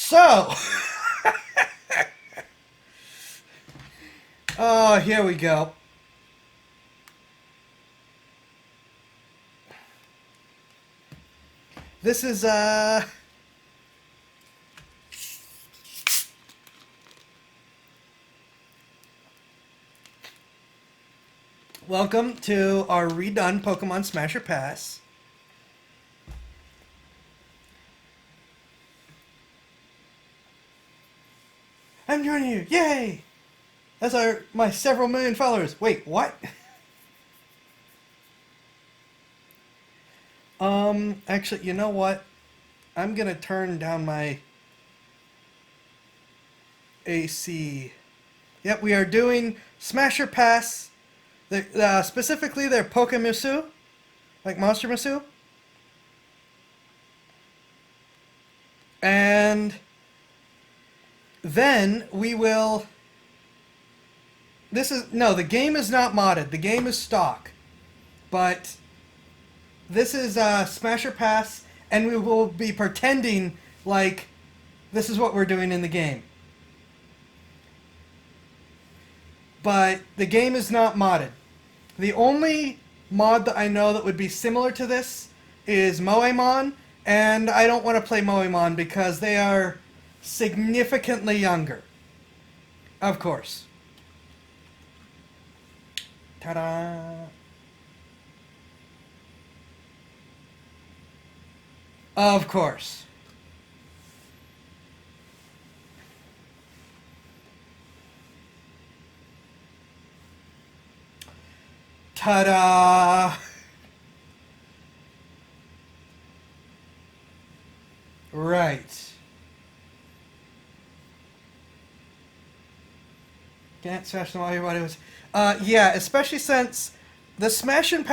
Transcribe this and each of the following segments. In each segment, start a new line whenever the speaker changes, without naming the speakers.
So, oh, here we go. This is, welcome to our redone Pokemon Smasher Pass. I'm joining you, yay! That's my several million followers. Wait, what? Actually, you know what? I'm gonna turn down my AC. Yep, we are doing Smasher Pass. Specifically, they're Pokemusu, like Monster Musu. And then we will... the game is not modded. The game is stock. But this is Smasher Pass, and we will be pretending like this is what we're doing in the game. But the game is not modded. The only mod that I know that would be similar to this is Moemon, and I don't want to play Moemon because they are significantly younger. Of course. Ta-da! Of course. Ta-da! Right. Can't smash them all everybody was. Yeah, especially since the Smasher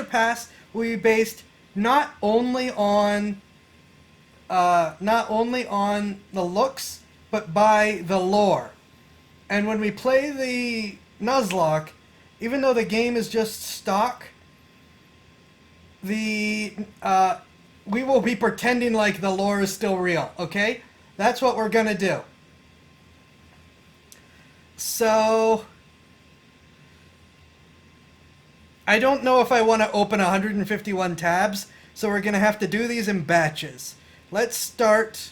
Pass will be based not only on the looks, but by the lore. And when we play the Nuzlocke, even though the game is just stock, we will be pretending like the lore is still real, okay? That's what we're gonna do. So, I don't know if I want to open 151 tabs, so we're gonna have to do these in batches. Let's start...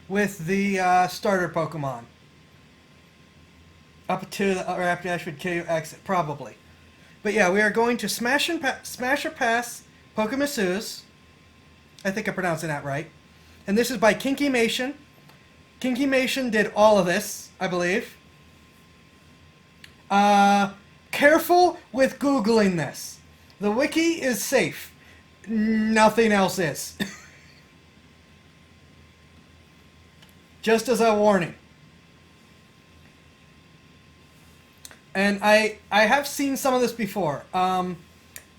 with the starter Pokemon. Up to the after I should kill you exit, probably. But yeah, we are going to Smasher Pass Pokemusus. I think I'm pronouncing that right. And this is by Kinkymation. Kinkymation did all of this, I believe. Careful with Googling this. The wiki is safe. Nothing else is. Just as a warning. And I have seen some of this before. The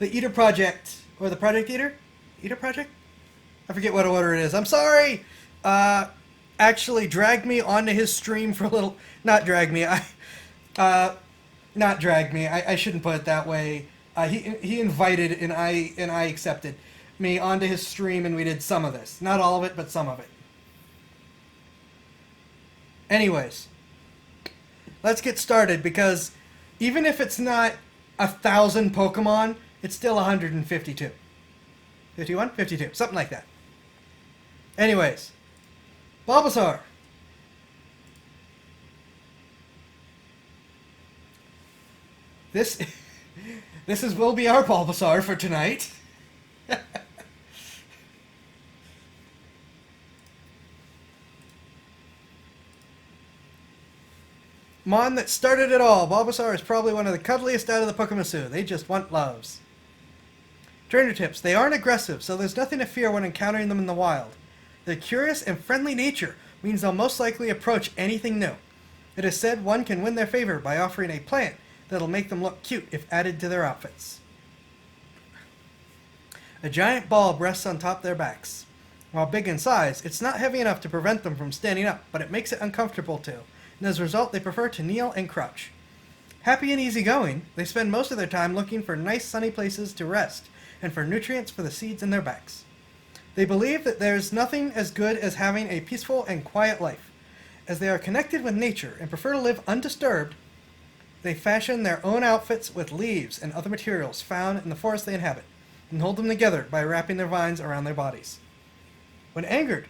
Eater Project, or the Project Eater? Eater Project? I forget what order it is. I'm sorry! Actually dragged me onto his stream for a little... Not drag me. Not drag me. I shouldn't put it that way. He invited and I accepted me onto his stream, and we did some of this. Not all of it, but some of it. Anyways, let's get started, because even if it's not 1,000 Pokemon, it's still 152. 51? 52. Something like that. Anyways, Bulbasaur. This will be our Bulbasaur for tonight. Mon that started it all. Bulbasaur is probably one of the cuddliest out of the Pokemusu. They just want loves. Trainer tips. They aren't aggressive, so there's nothing to fear when encountering them in the wild. Their curious and friendly nature means they'll most likely approach anything new. It is said one can win their favor by offering a plant that'll make them look cute if added to their outfits. A giant bulb rests on top of their backs. While big in size, it's not heavy enough to prevent them from standing up, but it makes it uncomfortable too. And as a result, they prefer to kneel and crouch. Happy and easygoing, they spend most of their time looking for nice sunny places to rest and for nutrients for the seeds in their backs. They believe that there's nothing as good as having a peaceful and quiet life. As they are connected with nature and prefer to live undisturbed, they fashion their own outfits with leaves and other materials found in the forest they inhabit, and hold them together by wrapping their vines around their bodies. When angered,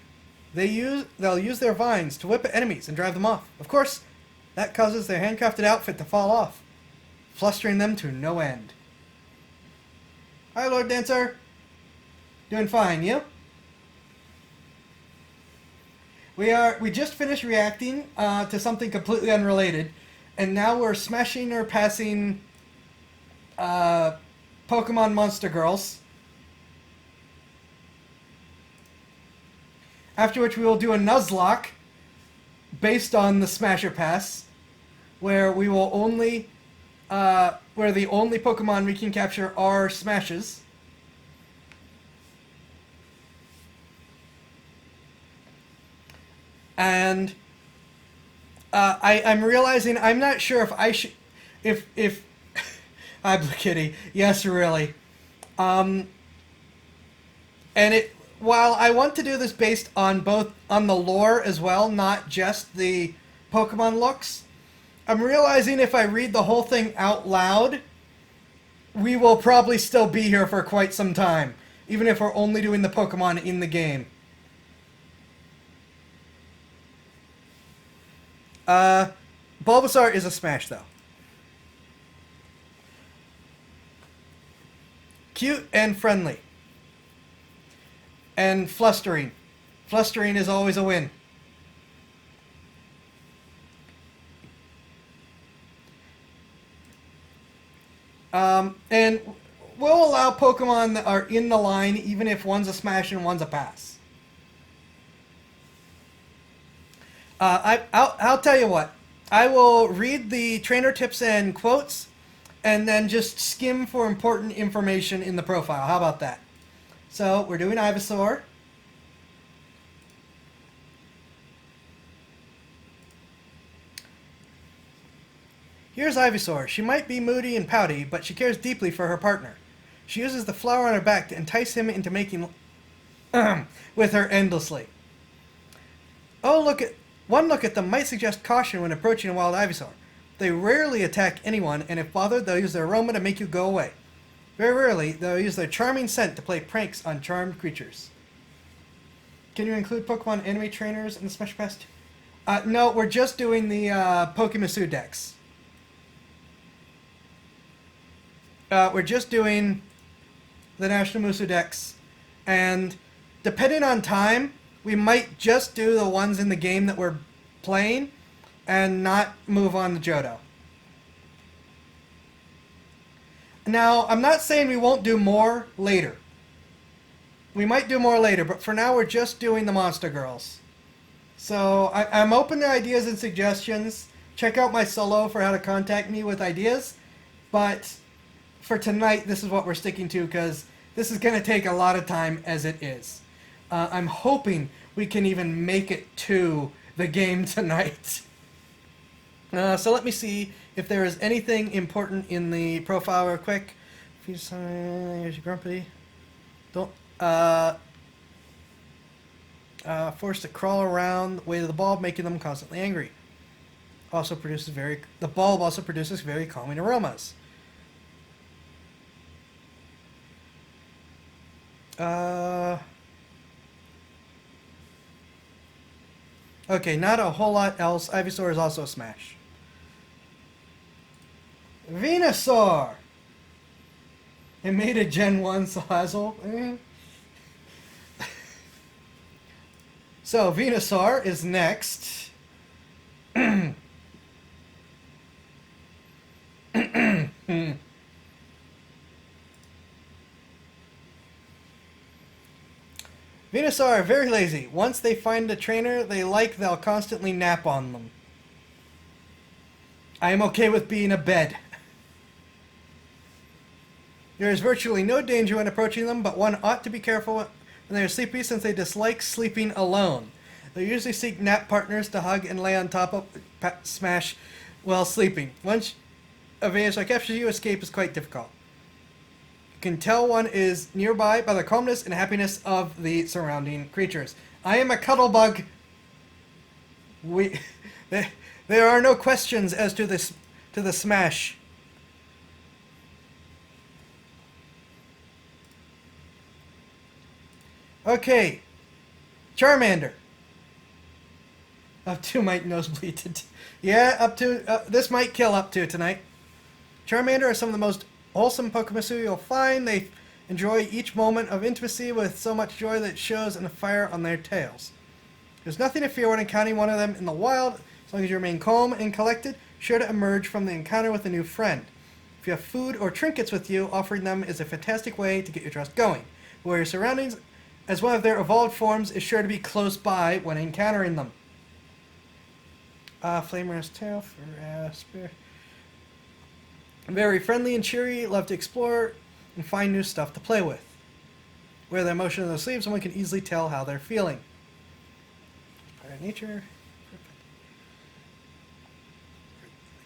they'll use their vines to whip at enemies and drive them off. Of course, that causes their handcrafted outfit to fall off, flustering them to no end. Hi, Lord Dancer. Doing fine, you? We just finished reacting to something completely unrelated, and now we're smashing or passing Pokemon Monster Girls. After which we will do a Nuzlocke based on the Smasher Pass, where we will only, where the only Pokemon we can capture are Smashes. And I'm realizing I'm not sure if I should, if I'm the kitty. Yes, really. And while I want to do this based on on the lore as well, not just the Pokemon looks, I'm realizing if I read the whole thing out loud, we will probably still be here for quite some time, even if we're only doing the Pokemon in the game. Bulbasaur is a smash, though. Cute and friendly. And flustering. Flustering is always a win. And we'll allow Pokemon that are in the line, even if one's a smash and one's a pass. I'll tell you what. I will read the trainer tips and quotes, and then just skim for important information in the profile. How about that? So, we're doing Ivysaur. Here's Ivysaur. She might be moody and pouty, but she cares deeply for her partner. She uses the flower on her back to entice him into making with her endlessly. One look at them might suggest caution when approaching a wild Ivysaur. They rarely attack anyone, and if bothered, they'll use their aroma to make you go away. Very rarely, they'll use their charming scent to play pranks on charmed creatures. Can you include Pokemon anime trainers in the Smash Pass? No, we're just doing the Pokemusu decks. We're just doing the National Musu decks, and depending on time, we might just do the ones in the game that we're playing and not move on to Johto. Now, I'm not saying we won't do more later. We might do more later, but for now we're just doing the Monster Girls. So, I'm open to ideas and suggestions. Check out my solo for how to contact me with ideas. But for tonight, this is what we're sticking to, because this is going to take a lot of time as it is. I'm hoping we can even make it to the game tonight. So let me see if there is anything important in the profile real quick. Here's your grumpy. Don't forced to crawl around the way of the bulb, making them constantly angry. The bulb also produces very calming aromas. Okay, not a whole lot else. Ivysaur is also a smash. Venusaur! It made a Gen 1 Salazzle. So, Venusaur is next. Venusaur are very lazy. Once they find a trainer they like, they'll constantly nap on them. I am okay with being a bed. There is virtually no danger when approaching them, but one ought to be careful when they are sleepy, since they dislike sleeping alone. They usually seek nap partners to hug and lay on top of smash while sleeping. Once a Venusaur captures you, escape is quite difficult. can tell one is nearby by the calmness and happiness of the surrounding creatures. I am a cuddle bug. We, there are no questions as to this, to the smash. Okay, Charmander. Up to might nosebleed. Yeah, up to this might kill up to tonight. Charmander are some of the most wholesome Pokemon you'll find. They enjoy each moment of intimacy with so much joy that it shows in the fire on their tails. There's nothing to fear when encountering one of them in the wild, as long as you remain calm and collected, sure to emerge from the encounter with a new friend. If you have food or trinkets with you, offering them is a fantastic way to get your trust going. Where your surroundings, as one of their evolved forms, is sure to be close by when encountering them. Flamer's tail for Asper. Very friendly and cheery, love to explore and find new stuff to play with. Wear their motion in their sleeves, and one can easily tell how they're feeling. Part of nature.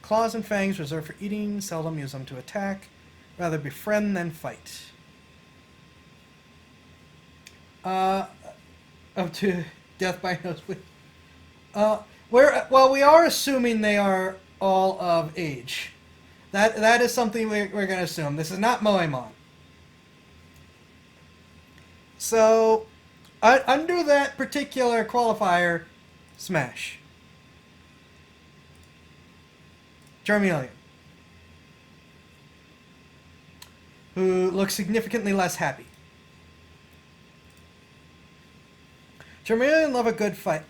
Claws and fangs reserved for eating, seldom use them to attack. Rather befriend than fight. Up to death by nosebleed. Well, we are assuming they are all of age. That is something we're going to assume. This is not Moemon. So, under that particular qualifier, smash. Charmeleon, who looks significantly less happy. Charmeleon love a good fight.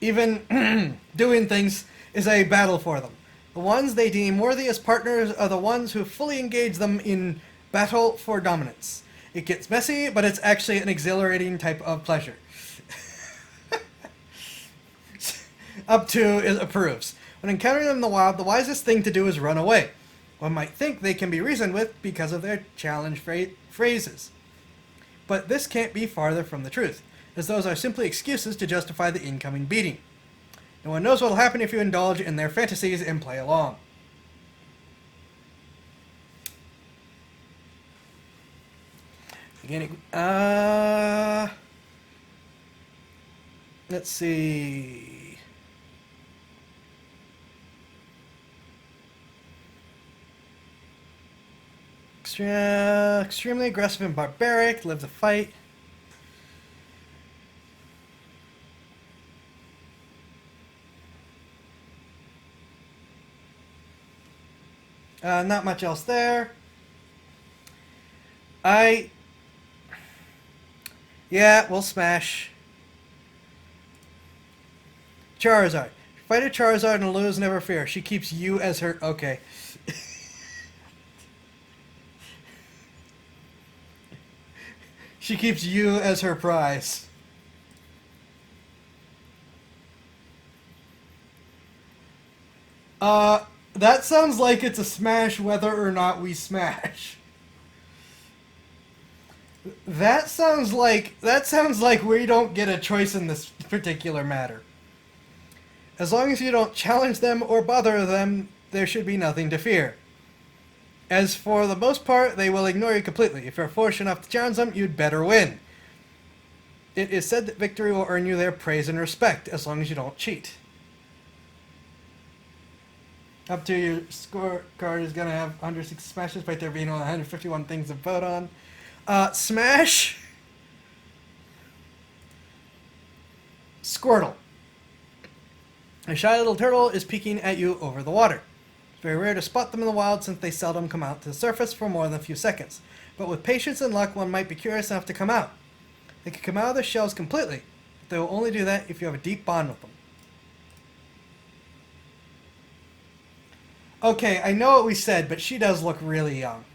Even doing things is a battle for them. The ones they deem worthy as partners are the ones who fully engage them in battle for dominance. It gets messy, but it's actually an exhilarating type of pleasure. Up to is approves. When encountering them in the wild, the wisest thing to do is run away. One might think they can be reasoned with because of their challenge phrases. But this can't be farther from the truth, as those are simply excuses to justify the incoming beating. No one knows what will happen if you indulge in their fantasies and play along. Beginning. Let's see. Extremely aggressive and barbaric, live to fight. Not much else there. Yeah, we'll smash. Charizard. Fight a Charizard and lose, never fear. She keeps you as her... Okay. She keeps you as her prize. That sounds like it's a smash whether or not we smash. That sounds like we don't get a choice in this particular matter. As long as you don't challenge them or bother them, there should be nothing to fear. As for the most part, they will ignore you completely. If you're fortunate enough to challenge them, you'd better win. It is said that victory will earn you their praise and respect, as long as you don't cheat. Up to your scorecard is going to have 160 smashes, by there being only 151 things to vote on. Smash! Squirtle. A shy little turtle is peeking at you over the water. It's very rare to spot them in the wild since they seldom come out to the surface for more than a few seconds. But with patience and luck, one might be curious enough to come out. They can come out of their shells completely, but they will only do that if you have a deep bond with them. Okay, I know what we said, but she does look really young.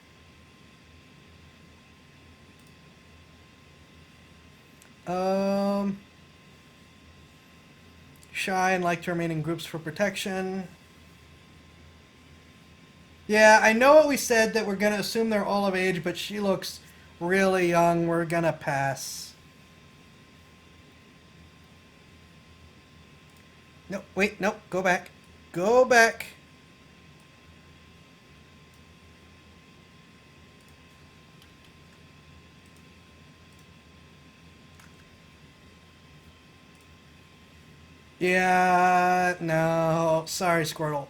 Shy and like to remain in groups for protection. Yeah, I know what we said, that we're going to assume they're all of age, but she looks really young. We're going to pass. No, wait, no, go back. Go back. Yeah, no. Sorry, Squirtle.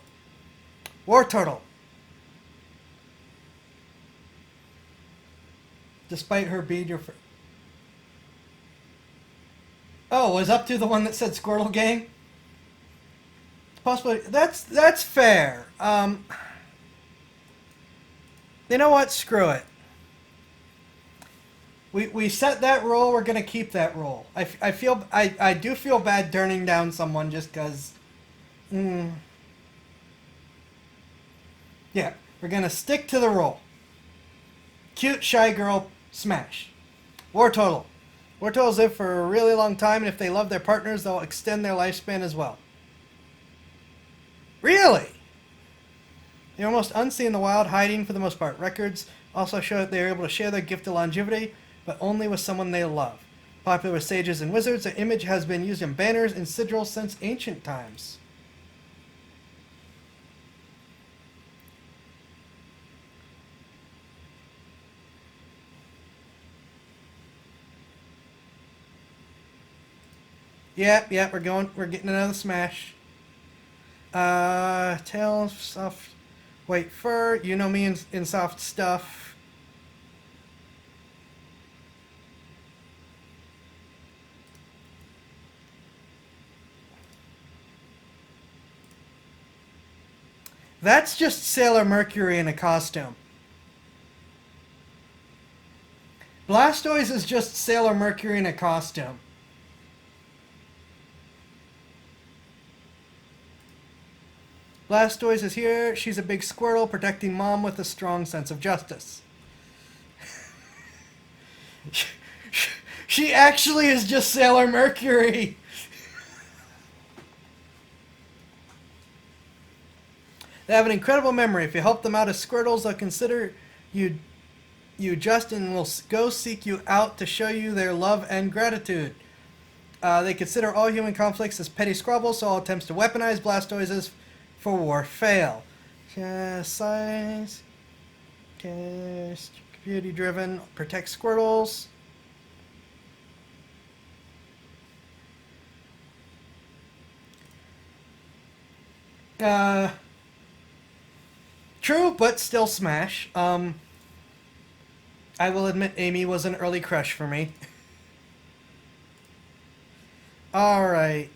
War Turtle. Despite her being your friend. Oh, was up to the one that said Squirtle Gang? Possibly. That's fair. You know what? Screw it. We set that rule. We're gonna keep that rule. I do feel bad turning down someone just because. Yeah, we're gonna stick to the rule. Cute shy girl smash. War total. War totals live for a really long time, and if they love their partners, they'll extend their lifespan as well. Really? They're almost unseen in the wild, hiding for the most part. Records also show that they are able to share their gift of longevity, but only with someone they love. Popular with sages and wizards, the image has been used in banners and sigils since ancient times. Yeah, we're getting another smash. Tail, soft, white fur. You know me in soft stuff. That's just Sailor Mercury in a costume. Blastoise is just Sailor Mercury in a costume. Blastoise is here. She's a big squirrel protecting Mom with a strong sense of justice. She actually is just Sailor Mercury. They have an incredible memory. If you help them out as Squirtles, they'll consider you just and will go seek you out to show you their love and gratitude. They consider all human conflicts as petty squabbles, so all attempts to weaponize Blastoises for war fail. Size, community driven, protect Squirtles. True, but still smash. I will admit Amy was an early crush for me. Alright.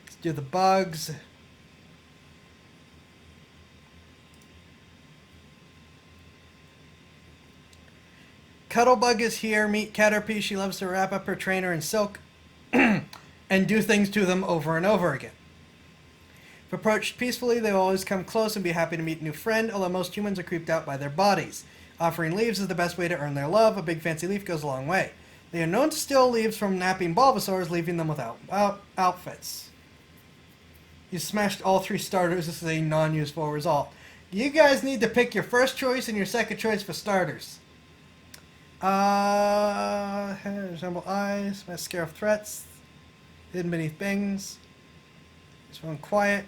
Let's do the bugs. Cuttlebug is here. Meet Caterpie. She loves to wrap up her trainer in silk and do things to them over and over again. If approached peacefully, they will always come close and be happy to meet a new friend, although most humans are creeped out by their bodies. Offering leaves is the best way to earn their love. A big fancy leaf goes a long way. They are known to steal leaves from napping Bulbasaurs, leaving them without outfits. You smashed all 3 starters. This is a non-useful result. You guys need to pick your first choice and your second choice for starters. Resemble eyes, mascara of threats, hidden beneath bangs. This one quiet.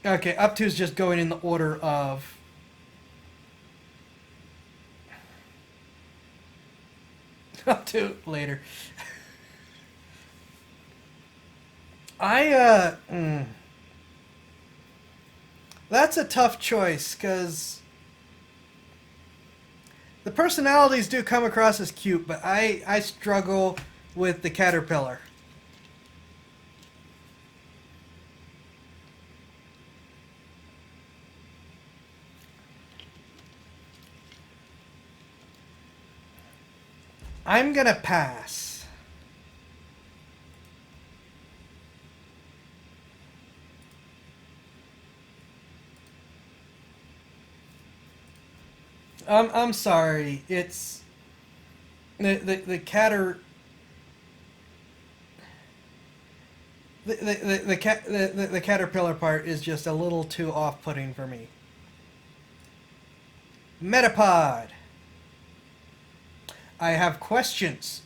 Okay, up to is just going in the order of up to later. That's a tough choice, because the personalities do come across as cute, but I struggle with the Caterpillar. I'm gonna pass. I'm sorry. It's the catter. The caterpillar part is just a little too off-putting for me. Metapod. I have questions.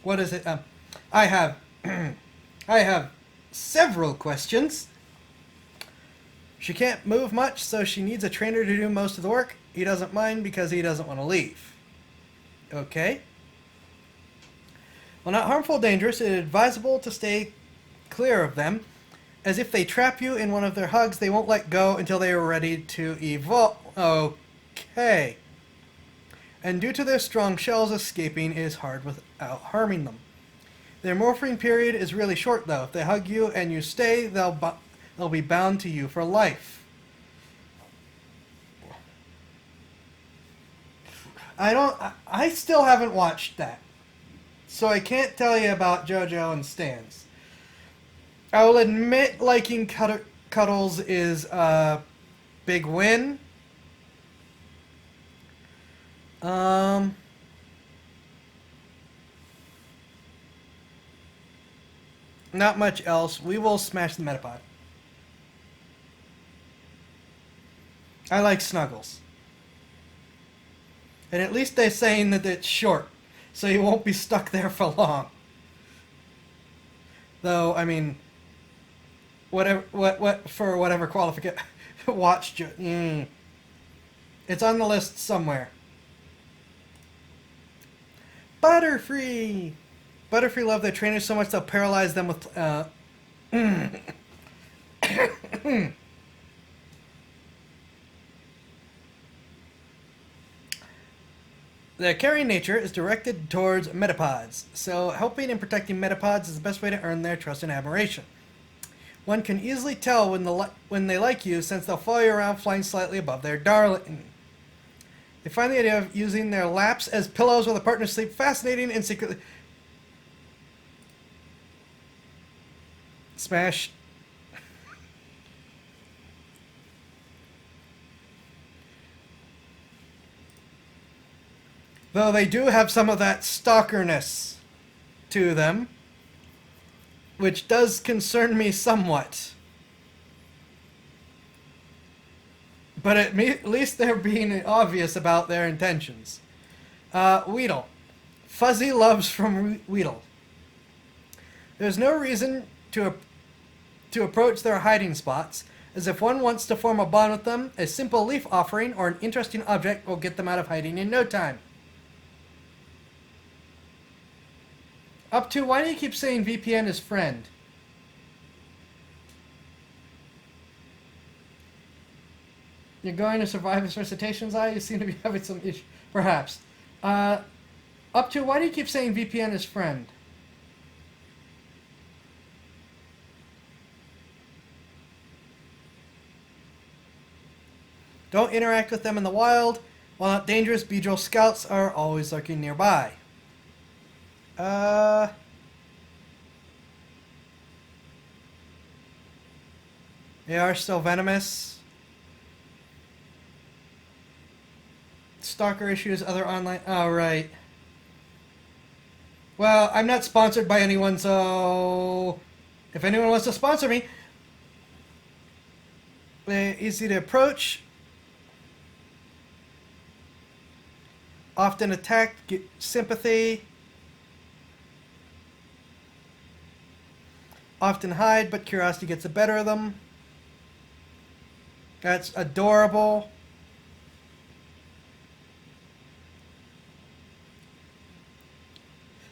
What is it? I have, I have several questions. She can't move much, so she needs a trainer to do most of the work. He doesn't mind because he doesn't want to leave. Okay. While not harmful or dangerous, it is advisable to stay clear of them, as if they trap you in one of their hugs, they won't let go until they are ready to evolve. Okay. And due to their strong shells, escaping is hard without harming them. Their morphine period is really short, though. If they hug you and you stay, they'll be bound to you for life. I still haven't watched that, so I can't tell you about JoJo and Stans. I will admit liking cuddles is a big win. Not much else. We will smash the Metapod. I like snuggles. And at least they're saying that it's short, so you won't be stuck there for long. Though, I mean, whatever, for whatever qualification, watch. It's on the list somewhere. Butterfree. Butterfree love their trainers so much they'll paralyze them with. Their caring nature is directed towards metapods, so helping and protecting metapods is the best way to earn their trust and admiration. One can easily tell when they like you, since they'll follow you around flying slightly above their darling. They find the idea of using their laps as pillows while the partners sleep fascinating and secretly... Smash. Though they do have some of that stalkerness to them, which does concern me somewhat. But at least they're being obvious about their intentions. Weedle. Fuzzy loves from Weedle. There's no reason to approach their hiding spots, as if one wants to form a bond with them, a simple leaf offering or an interesting object will get them out of hiding in no time. Up to, why do you keep saying VPN is friend? You're going to survive his recitations, You seem to be having some issue. Perhaps. Up to, why do you keep saying VPN is friend? Don't interact with them in the wild. While not dangerous, Beedrill scouts are always lurking nearby. They are still venomous. Stalker issues, other online... Oh, right. Well, I'm not sponsored by anyone, so... If anyone wants to sponsor me... They're easy to approach. Often attack, get sympathy. Often hide, but curiosity gets the better of them. That's adorable.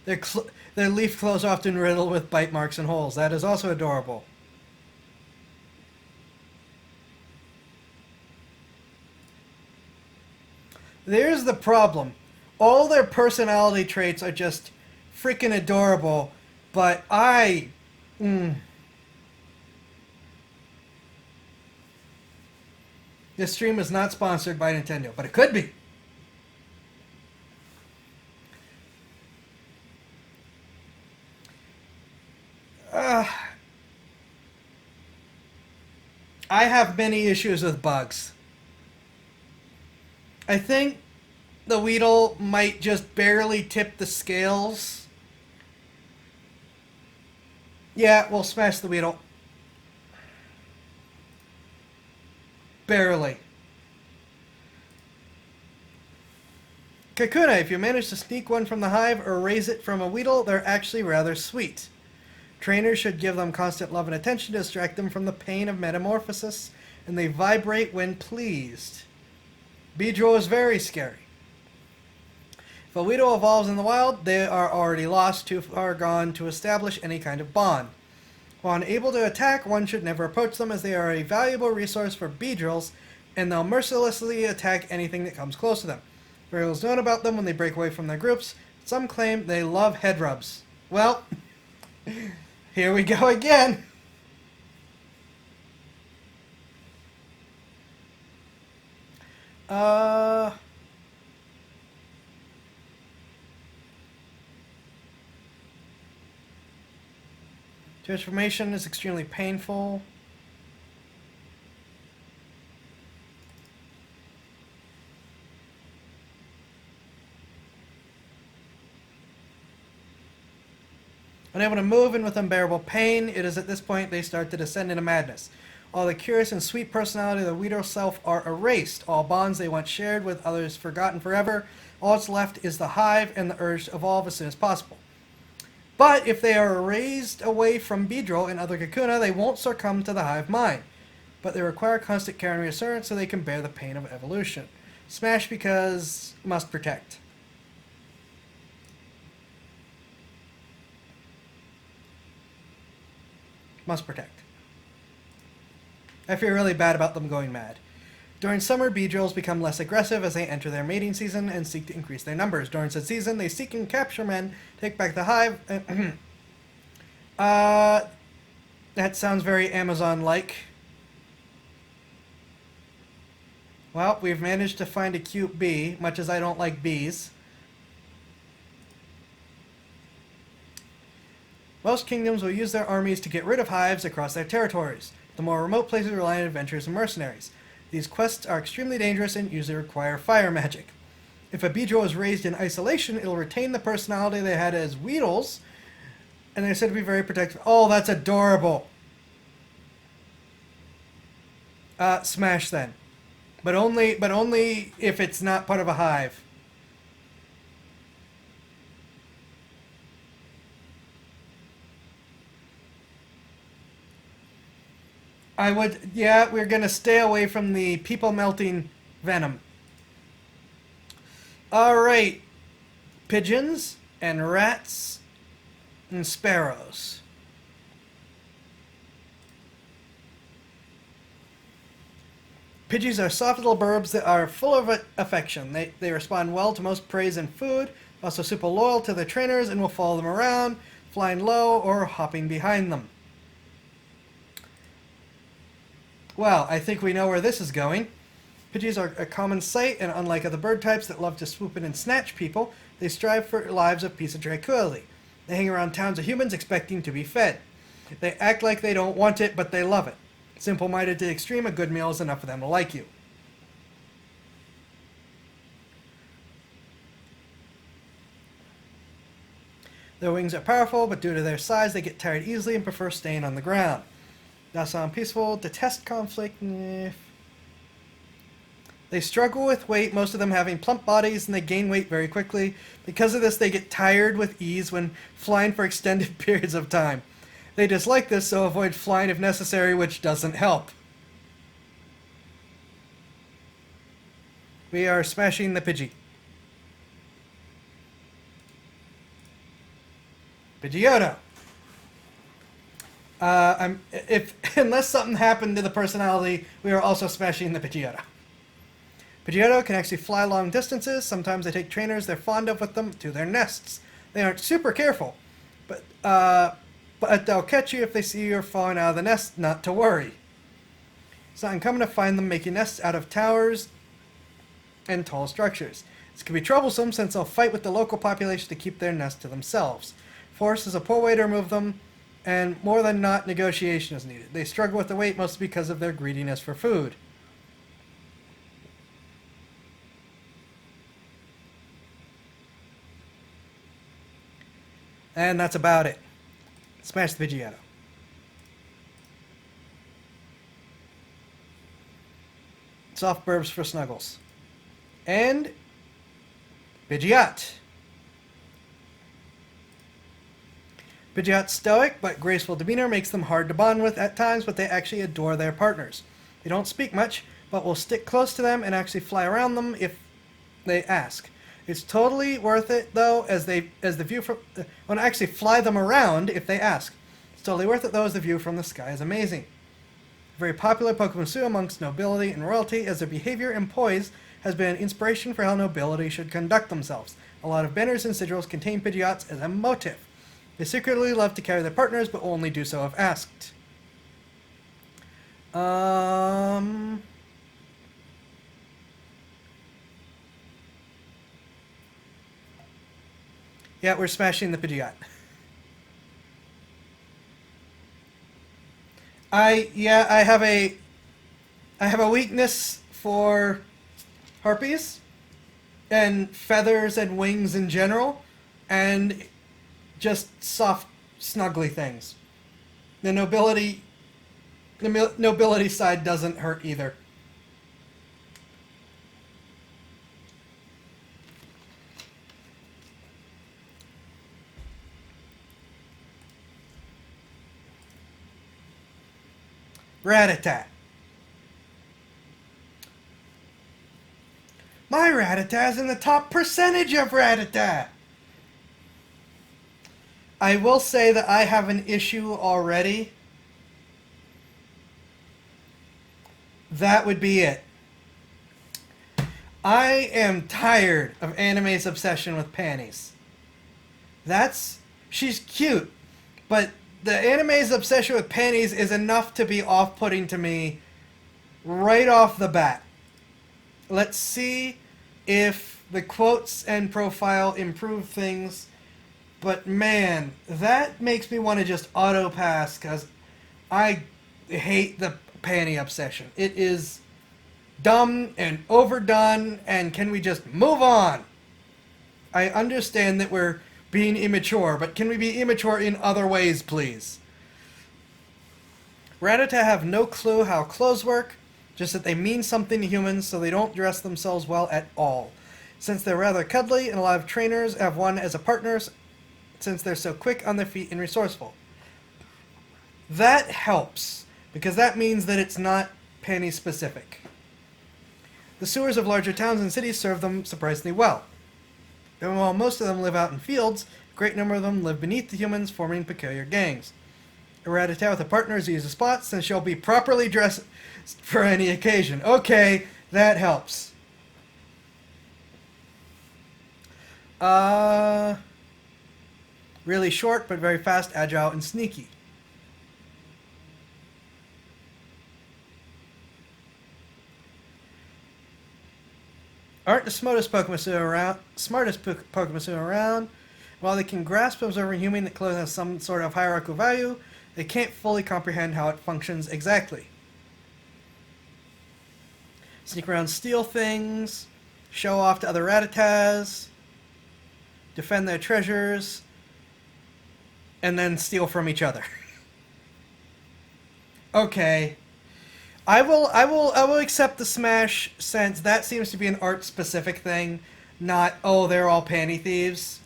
Their leaf clothes often riddled with bite marks and holes. That is also adorable. There's the problem. All their personality traits are just freaking adorable, but This stream is not sponsored by Nintendo, but it could be. I have many issues with bugs. I think the Weedle might just barely tip the scales. Yeah, we'll smash the Weedle. Barely. Kakuna, if you manage to sneak one from the hive or raise it from a weedle, they're actually rather sweet. Trainers should give them constant love and attention to distract them from the pain of metamorphosis, and they vibrate when pleased. Beedrill is very scary. If a weedle evolves in the wild, they are already lost, too far gone to establish any kind of bond. While unable to attack, one should never approach them as they are a valuable resource for Beedrills, and they'll mercilessly attack anything that comes close to them. Very little is known about them when they break away from their groups. Some claim they love head rubs. Well, here we go again. Transformation is extremely painful. Unable to move and with unbearable pain, it is at this point they start to descend into madness. All the curious and sweet personality of the Weedle self are erased. All bonds they once shared with others forgotten forever. All that's left is the hive and the urge to evolve as soon as possible. But if they are erased away from Beedrill and other Kakuna, they won't succumb to the hive mind. But they require constant care and reassurance so they can bear the pain of evolution. Smash because must protect. Must protect. I feel really bad about them going mad. During summer, Beedrills become less aggressive as they enter their mating season and seek to increase their numbers. During said season, they seek and capture men, take back the hive. That sounds very Amazon-like. Well, we've managed to find a cute bee, much as I don't like bees. Most kingdoms will use their armies to get rid of hives across their territories. The more remote places rely on adventurers and mercenaries. These quests are extremely dangerous and usually require fire magic. If a Beedrill is raised in isolation, it'll retain the personality they had as Weedles, and they're said to be very protective. Oh, that's adorable. Smash then. But only if it's not part of a hive. I would, yeah, we're going to stay away from the people-melting venom. Alright. Pigeons and rats and sparrows. Pidgeys are soft little birds that are full of affection. They respond well to most praise and food, also super loyal to their trainers and will follow them around, flying low or hopping behind them. Well, I think we know where this is going. Pidgeys are a common sight, and unlike other bird types that love to swoop in and snatch people, they strive for lives of peace and tranquility. They hang around towns of humans expecting to be fed. They act like they don't want it, but they love it. Simple-minded to the extreme, a good meal is enough for them to like you. Their wings are powerful, but due to their size, they get tired easily and prefer staying on the ground. Docile and peaceful, detest conflict. They struggle with weight, most of them having plump bodies, and they gain weight very quickly. Because of this, they get tired with ease when flying for extended periods of time. They dislike this, so avoid flying if necessary, which doesn't help. We are smashing the Pidgey. Pidgeotto. Unless something happened to the personality, we are also smashing the Pidgeotto. Pidgeotto can actually fly long distances. Sometimes they take trainers they're fond of with them to their nests. They aren't super careful, but they'll catch you if they see you're falling out of the nest, not to worry. It's not uncommon to find them making nests out of towers and tall structures. This can be troublesome since they'll fight with the local population to keep their nest to themselves. Force is a poor way to remove them, and more than not, negotiation is needed. They struggle with the weight mostly because of their greediness for food. And that's about it. Smash the Pidgeotto. Soft burbs for Snuggles. And Pidgeot. Pidgeot's stoic but graceful demeanor makes them hard to bond with at times, but they actually adore their partners. They don't speak much, but will stick close to them and actually fly around them if they ask. It's totally worth it though, as the view from when I actually fly them around if they ask. It's totally worth it though, as the view from the sky is amazing. Very popular Pokemon Zoo amongst nobility and royalty, as their behavior and poise has been an inspiration for how nobility should conduct themselves. A lot of banners and sigils contain Pidgeots as a motif. They secretly love to carry their partners, but only do so if asked. Yeah, we're smashing the Pidgeot. I have a weakness for harpies and feathers and wings in general, and just soft, snuggly things. The nobility side doesn't hurt either. Rattata. My Rattata's in the top percentage of Rattata. I will say that I have an issue already. That would be it. I am tired of anime's obsession with panties. She's cute, but the anime's obsession with panties is enough to be off-putting to me right off the bat. Let's see if the quotes and profile improve things. But man, that makes me want to just auto-pass, because I hate the panty obsession. It is dumb and overdone, and can we just move on? I understand that we're being immature, but can we be immature in other ways, please? Rattata have no clue how clothes work, just that they mean something to humans, so they don't dress themselves well at all. Since they're rather cuddly, and a lot of trainers have one as a partner, since they're so quick on their feet and resourceful. That helps, because that means that it's not panty specific. The sewers of larger towns and cities serve them surprisingly well. And while most of them live out in fields, a great number of them live beneath the humans, forming peculiar gangs. A Rattata with a partner is used a spot, since she'll be properly dressed for any occasion. Okay, that helps. Really short, but very fast, agile, and sneaky. Aren't the smartest Pokemon around. While they can grasp observing human that clothing has some sort of hierarchical value, they can't fully comprehend how it functions exactly. Sneak around, steal things, show off to other Rattatas, defend their treasures, and then steal from each other. Okay. I will accept the smash, since that seems to be an art specific thing, not, oh, they're all panty thieves.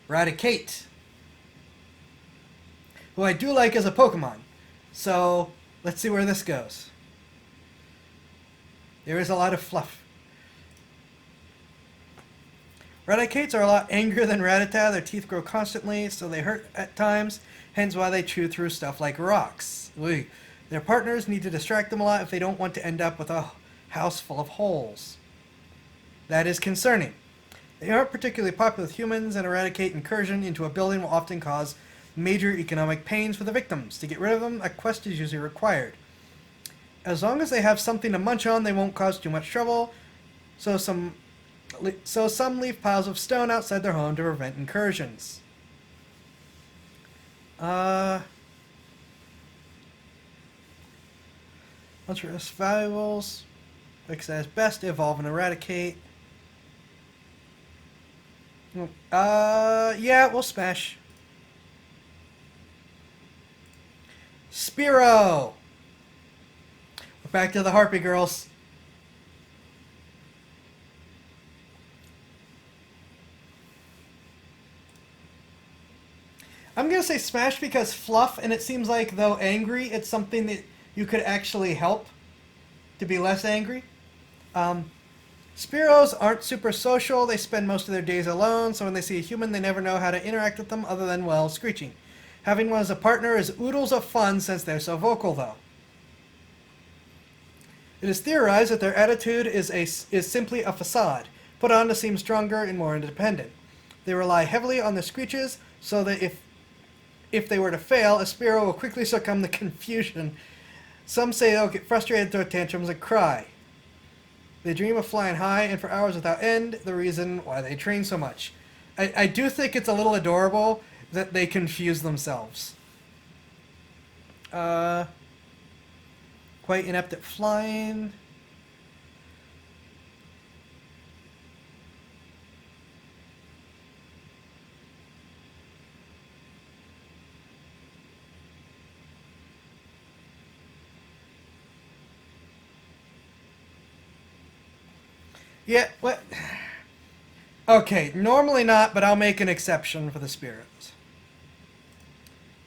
Raticate, who I do like as a Pokemon. So let's see where this goes. There is a lot of fluff. Raticates are a lot angrier than Rattata. Their teeth grow constantly, so they hurt at times, hence why they chew through stuff like rocks. Ooh. Their partners need to distract them a lot if they don't want to end up with a house full of holes. That is concerning. They aren't particularly popular with humans, and Eradicate incursion into a building will often cause major economic pains for the victims. To get rid of them, a quest is usually required. As long as they have something to munch on, they won't cause too much trouble, so some leave piles of stone outside their home to prevent incursions. Ultra-S valuables. Exercise best, evolve and eradicate. Yeah, we'll smash. Spearow! We're back to the Harpy girls. I'm gonna say smash because fluff, and it seems like though angry, it's something that you could actually help to be less angry. Um, Spearows aren't super social. They spend most of their days alone, so when they see a human, they never know how to interact with them other than, well, screeching. Having one as a partner is oodles of fun since they're so vocal, though. It is theorized that their attitude is simply a facade, put on to seem stronger and more independent. They rely heavily on their screeches, so that if they were to fail, a Spearow will quickly succumb to confusion. Some say they'll get frustrated, throw tantrums, and cry. They dream of flying high and for hours without end, the reason why they train so much. I do think it's a little adorable that they confuse themselves. Quite inept at flying. Yeah, what? Okay, normally not, but I'll make an exception for the spirits.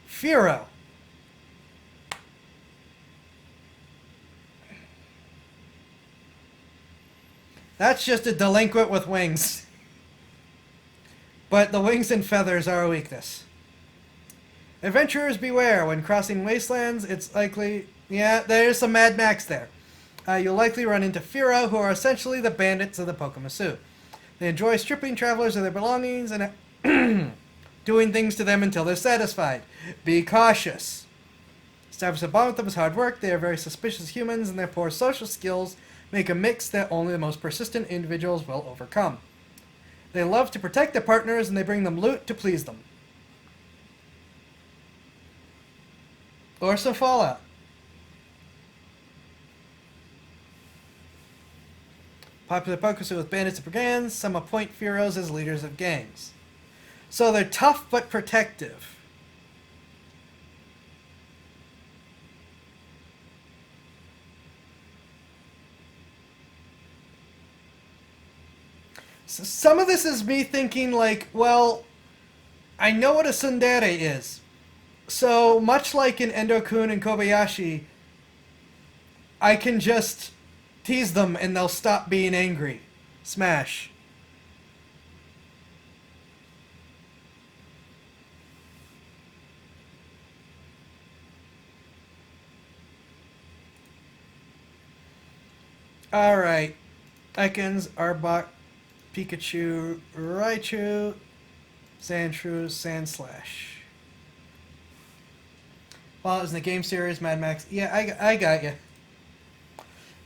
Firo. That's just a delinquent with wings. But the wings and feathers are a weakness. Adventurers beware. When crossing wastelands, it's likely... Yeah, there's some Mad Max there. You'll likely run into Firo, who are essentially the bandits of the Pokémon. They enjoy stripping travelers of their belongings and doing things to them until they're satisfied. Be cautious. Establish a bond with them is hard work. They are very suspicious humans, and their poor social skills make a mix that only the most persistent individuals will overcome. They love to protect their partners, and they bring them loot to please them. Or some Fallout. Popular Pokémon with bandits and brigands. Some appoint Firos as leaders of gangs. So they're tough but protective. So some of this is me thinking like, well, I know what a tsundere is. So much like in Endo-kun and Kobayashi, I can just tease them and they'll stop being angry. Smash. Alright. Ekans, Arbok, Pikachu, Raichu, Sandshrew, Sandslash. Well, it was in the game series, Mad Max. Yeah, I got you.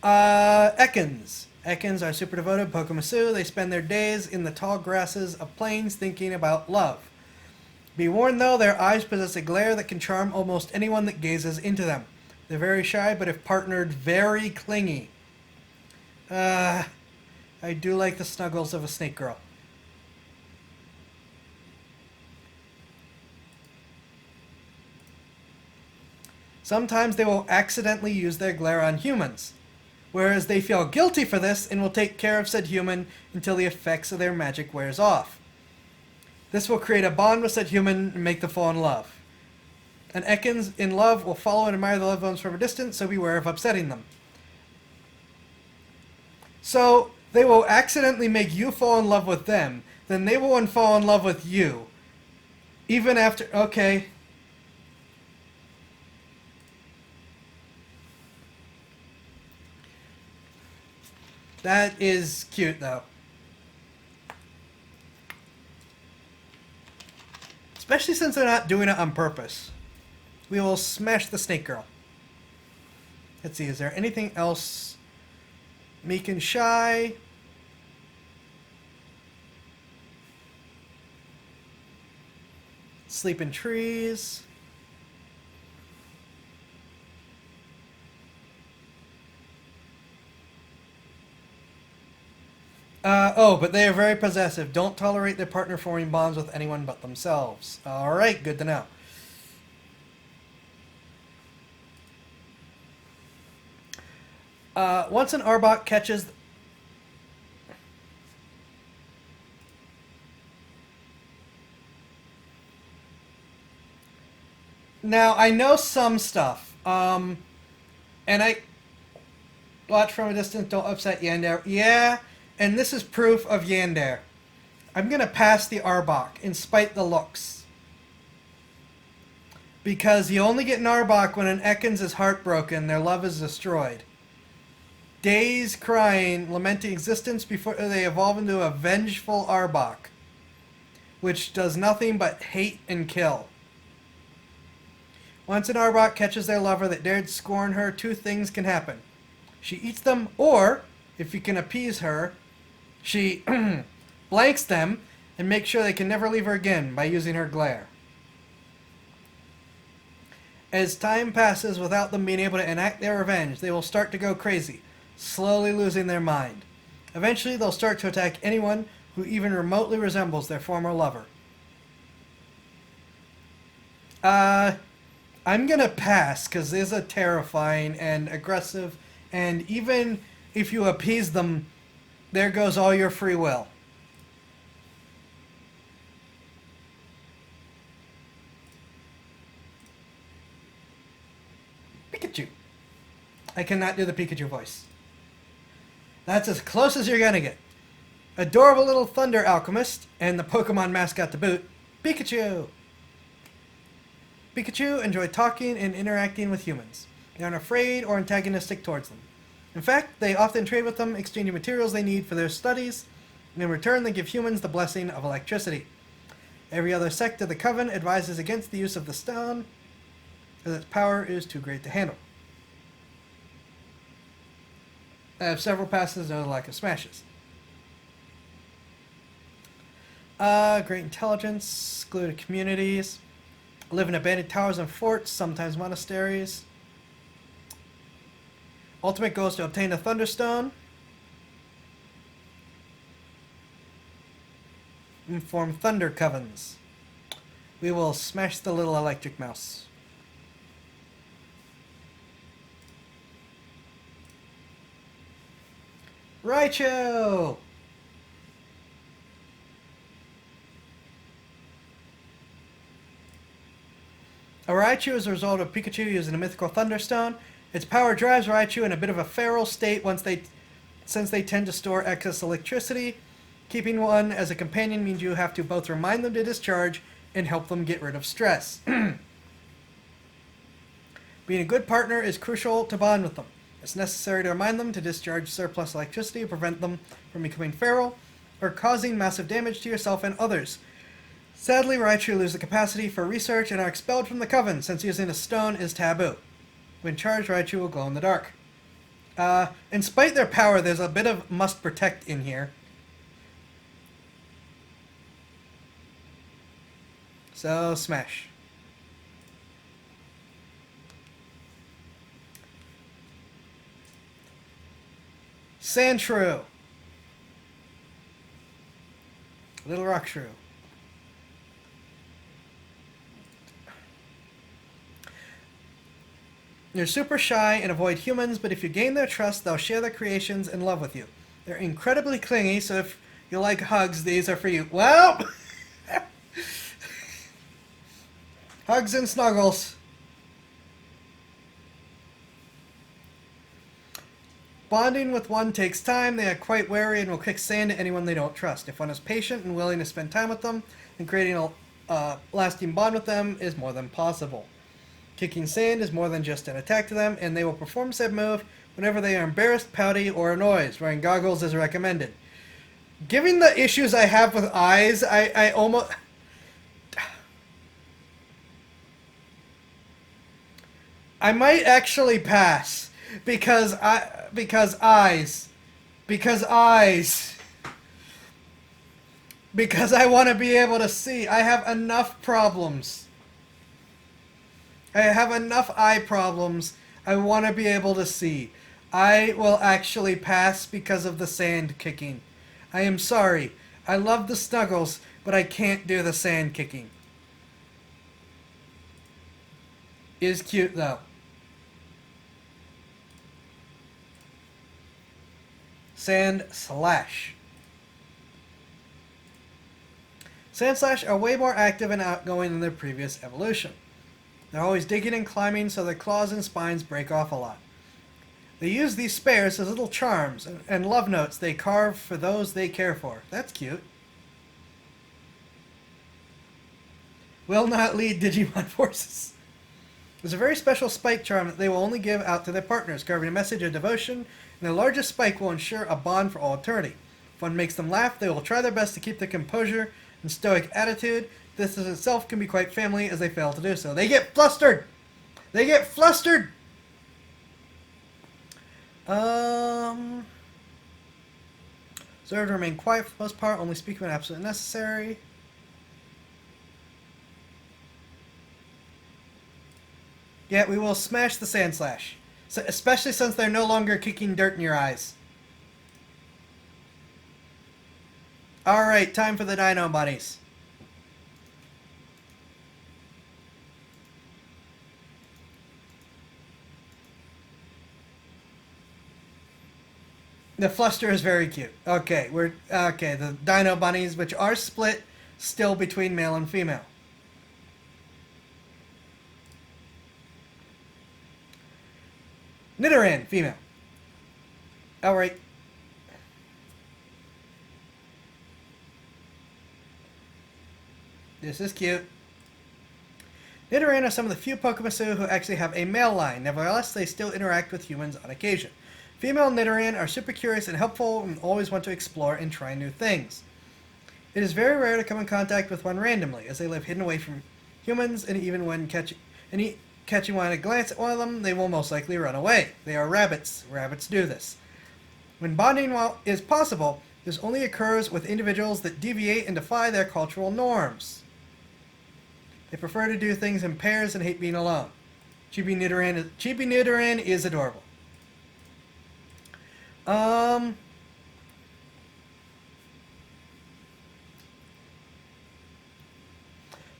Ekans. Ekans are super devoted Pokémon. They spend their days in the tall grasses of plains thinking about love. Be warned though, their eyes possess a glare that can charm almost anyone that gazes into them. They're very shy, but if partnered, very clingy. I do like the snuggles of a snake girl. Sometimes they will accidentally use their glare on humans, whereas they feel guilty for this and will take care of said human until the effects of their magic wears off. This will create a bond with said human and make them fall in love. An Ekans in love will follow and admire the loved ones from a distance, so beware of upsetting them. So, they will accidentally make you fall in love with them, then they will fall in love with you. Even after... Okay. That is cute, though. Especially since they're not doing it on purpose. We will smash the snake girl. Let's see, is there anything else? Meek and shy. Sleep in trees. But they are very possessive. Don't tolerate their partner forming bonds with anyone but themselves. Alright, good to know. Once an Arbok catches... Now, I know some stuff. And I watch from a distance, don't upset Yandere. Yeah, and this is proof of Yandere. I'm going to pass the Arbok, in spite the looks. Because you only get an Arbok when an Ekans is heartbroken, their love is destroyed. Days crying, lamenting existence before they evolve into a vengeful Arbok, which does nothing but hate and kill. Once an Arbok catches their lover that dared scorn her, two things can happen. She eats them, or, if you can appease her, she blanks them and makes sure they can never leave her again by using her glare. As time passes without them being able to enact their revenge, they will start to go crazy, slowly losing their mind. Eventually, they'll start to attack anyone who even remotely resembles their former lover. I'm gonna pass, because these are terrifying and aggressive, and even if you appease them, there goes all your free will. Pikachu. I cannot do the Pikachu voice. That's as close as you're gonna get. Adorable little thunder alchemist, and the Pokemon mascot to boot, Pikachu. Pikachu enjoy talking and interacting with humans. They aren't afraid or antagonistic towards them. In fact, they often trade with them, exchanging materials they need for their studies, and in return they give humans the blessing of electricity. Every other sect of the Coven advises against the use of the stone, as its power is too great to handle. I have several passes, no lack of smashes. Great intelligence, excluded communities. Live in abandoned towers and forts, sometimes monasteries. Ultimate goal is to obtain a Thunderstone. And form Thunder Covens. We will smash the little electric mouse. Raichu! A Raichu is a result of Pikachu using a mythical Thunderstone. Its power drives Raichu in a bit of a feral state since they tend to store excess electricity. Keeping one as a companion means you have to both remind them to discharge and help them get rid of stress. Being a good partner is crucial to bond with them. It's necessary to remind them to discharge surplus electricity to prevent them from becoming feral or causing massive damage to yourself and others. Sadly, Raichu lose the capacity for research and are expelled from the Coven, since using a stone is taboo. When charged, Raichu will glow in the dark. In spite of their power, there's a bit of must protect in here. So, smash. Sandshrew. Little Rock Shrew. They're super shy and avoid humans, but if you gain their trust, they'll share their creations and love with you. They're incredibly clingy, so if you like hugs, these are for you. Well, hugs and snuggles. Bonding with one takes time. They are quite wary and will kick sand at anyone they don't trust. If one is patient and willing to spend time with them, then creating a lasting bond with them is more than possible. Kicking sand is more than just an attack to them, and they will perform said move whenever they are embarrassed, pouty, or annoyed. Wearing goggles is recommended. Given the issues I have with eyes, I almost... I might actually pass, because eyes. Because I want to be able to see. I have enough problems. I have enough eye problems. I want to be able to see. I will actually pass because of the sand kicking. I am sorry. I love the snuggles, but I can't do the sand kicking. Is cute though. Sand Slash. Sand Slash are way more active and outgoing than their previous evolution. They're always digging and climbing, so their claws and spines break off a lot. They use these spares as little charms and love notes they carve for those they care for. That's cute. Will not lead Digimon forces. There's a very special spike charm that they will only give out to their partners, carving a message of devotion, and the largest spike will ensure a bond for all eternity. If one makes them laugh, they will try their best to keep their composure and stoic attitude. This in itself can be quite family as they fail to do so. They get flustered! They get flustered! Observe to remain quiet for the most part, only speak when absolutely necessary. Yeah, we will smash the Sand Slash. So, especially since they're no longer kicking dirt in your eyes. Alright, time for the Dino Bunnies. The Fluster is very cute. Okay, the Dino Bunnies, which are split still between male and female. Nidoran, female. Alright. This is cute. Nidoran are some of the few Pokemon who actually have a male line. Nevertheless, they still interact with humans on occasion. Female Nidoran are super curious and helpful and always want to explore and try new things. It is very rare to come in contact with one randomly, as they live hidden away from humans, and even when catching one at a glance at one of them, they will most likely run away. They are rabbits. Rabbits do this. When bonding is possible, this only occurs with individuals that deviate and defy their cultural norms. They prefer to do things in pairs and hate being alone. Chibi Nidoran is adorable.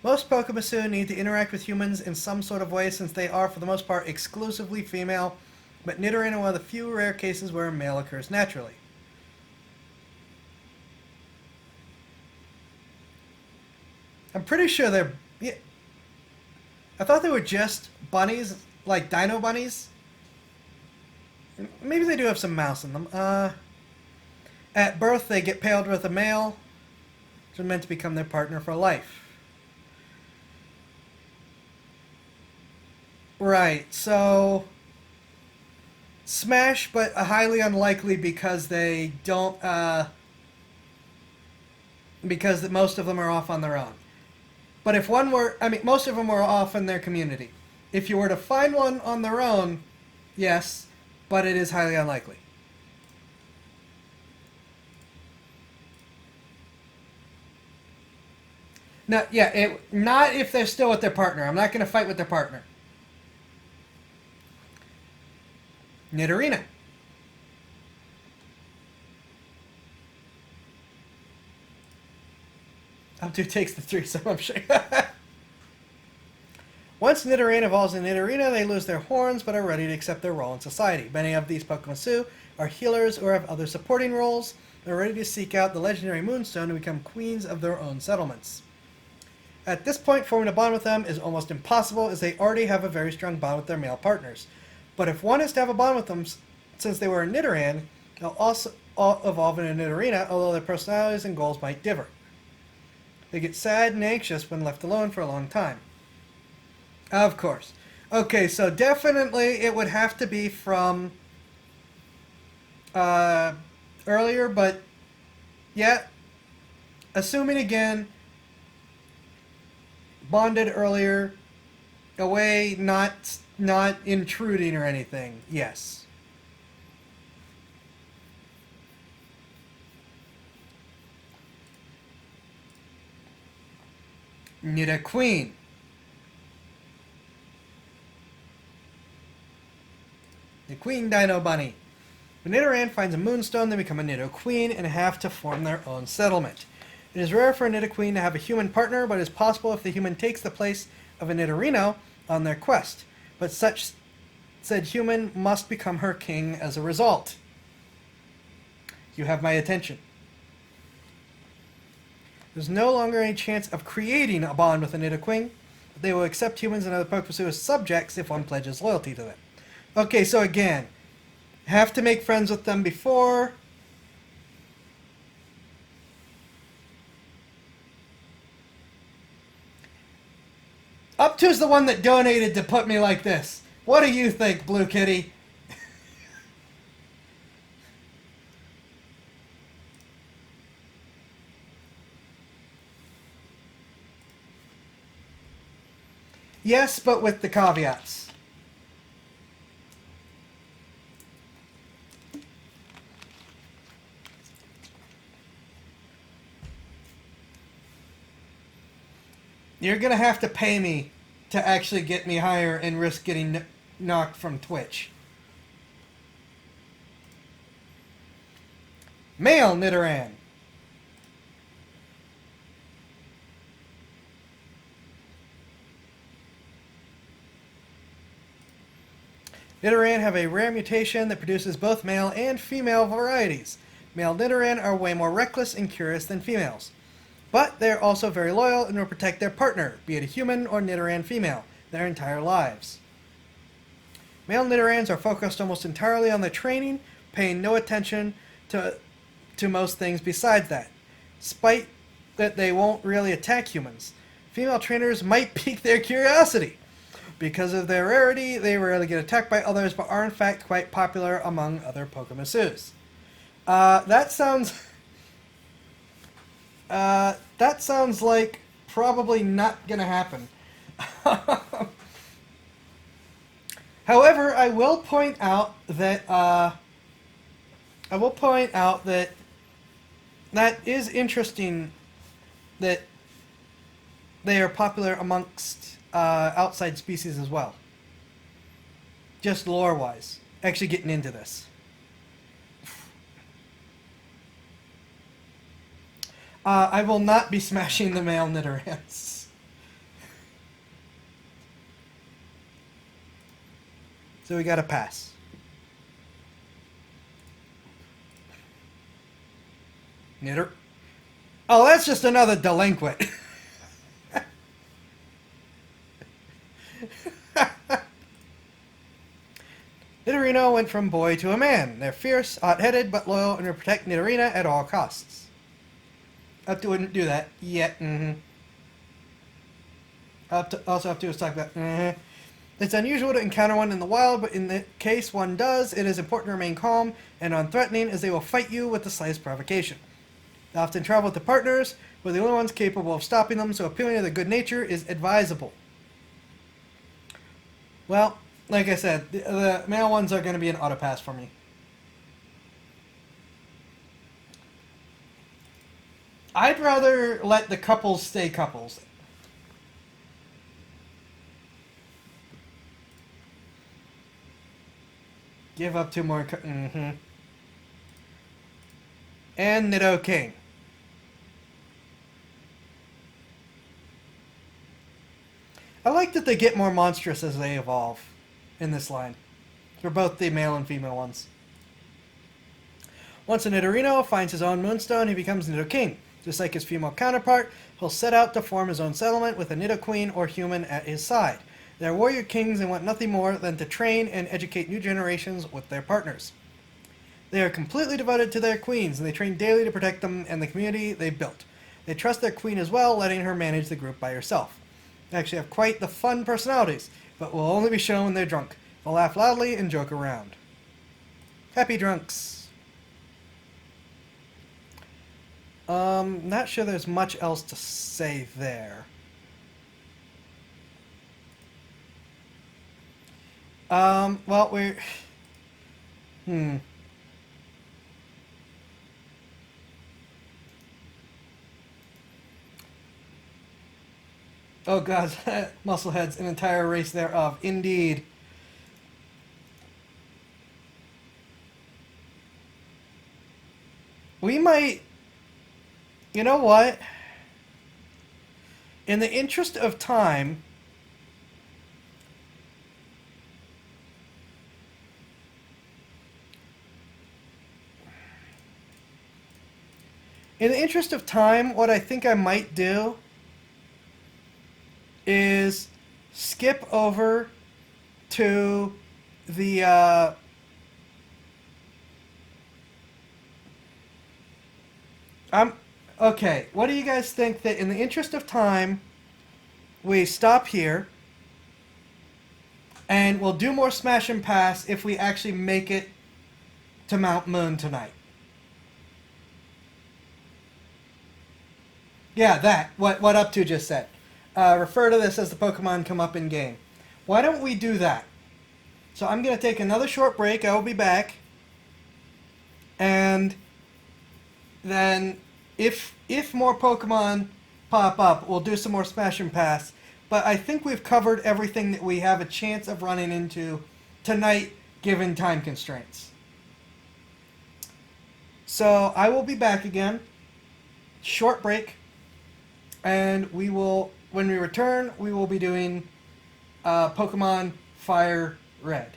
Most Pokemon need to interact with humans in some sort of way since they are, for the most part, exclusively female, but Nidoran are one of the few rare cases where a male occurs naturally. I'm pretty sure they're... Yeah, I thought they were just bunnies, like dino bunnies. Maybe they do have some mouse in them. At birth, they get paired with a male, which are meant to become their partner for life. Right, so smash, but highly unlikely because they don't, because most of them are off on their own. But if one were, most of them were off in their community. If you were to find one on their own, yes, but it is highly unlikely. No, yeah, not if they're still with their partner. I'm not going to fight with their partner. Nidorina. Up2 takes the threesome, I'm sure. Once Nidoran evolves in Nidorina, they lose their horns, but are ready to accept their role in society. Many of these Pokemon are healers or have other supporting roles. They're ready to seek out the legendary Moonstone and become queens of their own settlements. At this point, forming a bond with them is almost impossible, as they already have a very strong bond with their male partners. But if one is to have a bond with them, since they were a Nidoran, they'll also evolve in a Nidorina, although their personalities and goals might differ. They get sad and anxious when left alone for a long time. Of course. Okay, so definitely it would have to be from earlier, but yeah, assuming again, bonded earlier, away, not intruding or anything, yes. Nidoqueen. The Queen Dino Bunny. When Nidoran finds a Moonstone, they become a Nidoqueen and have to form their own settlement. It is rare for a Nidoqueen to have a human partner, but it is possible if the human takes the place of a Nidorino on their quest. But such said human must become her king as a result. You have my attention. There's no longer any chance of creating a bond with a Nidoqueen. They will accept humans and other Pokemon as subjects if one pledges loyalty to them. Okay, so again, have to make friends with them before. Up to's the one that donated to put me like this. What do you think, Blue Kitty? Yes, but with the caveats. You're going to have to pay me to actually get me higher and risk getting knocked from Twitch. Male Nidoran. Nidoran have a rare mutation that produces both male and female varieties. Male Nidoran are way more reckless and curious than females. But they're also very loyal and will protect their partner, be it a human or Nidoran female, their entire lives. Male Nidorans are focused almost entirely on their training, paying no attention to most things besides that, despite that they won't really attack humans. Female trainers might pique their curiosity. Because of their rarity, they rarely get attacked by others, but are in fact quite popular among other Pokemon's. That sounds like probably not gonna happen. However, I will point out that that is interesting that they are popular amongst outside species as well. Just lore-wise. Actually getting into this. I will not be smashing the male Nidorans. So we got to pass. Nidoran. Oh, that's just another delinquent. Nidorino went from boy to a man. They're fierce, hot-headed, but loyal and will protect Nidorina at all costs. Up2 wouldn't do that yet. Also, Up2 was talking about. It's unusual to encounter one in the wild, but in the case one does, it is important to remain calm and unthreatening, as they will fight you with the slightest provocation. They often travel with their partners, who are the only ones capable of stopping them, so appealing to their good nature is advisable. Well, like I said, the male ones are going to be an auto pass for me. I'd rather let the couples stay couples. Give up 2 more. And Nidoking. I like that they get more monstrous as they evolve in this line. For both the male and female ones. Once a Nidorino finds his own moonstone, he becomes Nidoking. Just like his female counterpart, he'll set out to form his own settlement with a Nidoqueen or human at his side. They're warrior kings and want nothing more than to train and educate new generations with their partners. They are completely devoted to their queens, and they train daily to protect them and the community they've built. They trust their queen as well, letting her manage the group by herself. They actually have quite the fun personalities, but will only be shown when they're drunk. They'll laugh loudly and joke around. Happy drunks. Not sure there's much else to say there. Well, we're... Oh god, Musclehead's an entire race thereof. Indeed. We might... You know what? In the interest of time... In the interest of time, what I think I might do is skip over to the okay. What do you guys think that in the interest of time we stop here and we'll do more Smash and Pass if we actually make it to Mount Moon tonight? Yeah, that. What Up To just said. Refer to this as the Pokemon come up in game. Why don't we do that? So I'm going to take another short break. I will be back. And then if more Pokemon pop up, we'll do some more Smash and Pass. But I think we've covered everything that we have a chance of running into tonight, given time constraints. So I will be back again. Short break. And we will, when we return, we will be doing Pokemon Fire Red.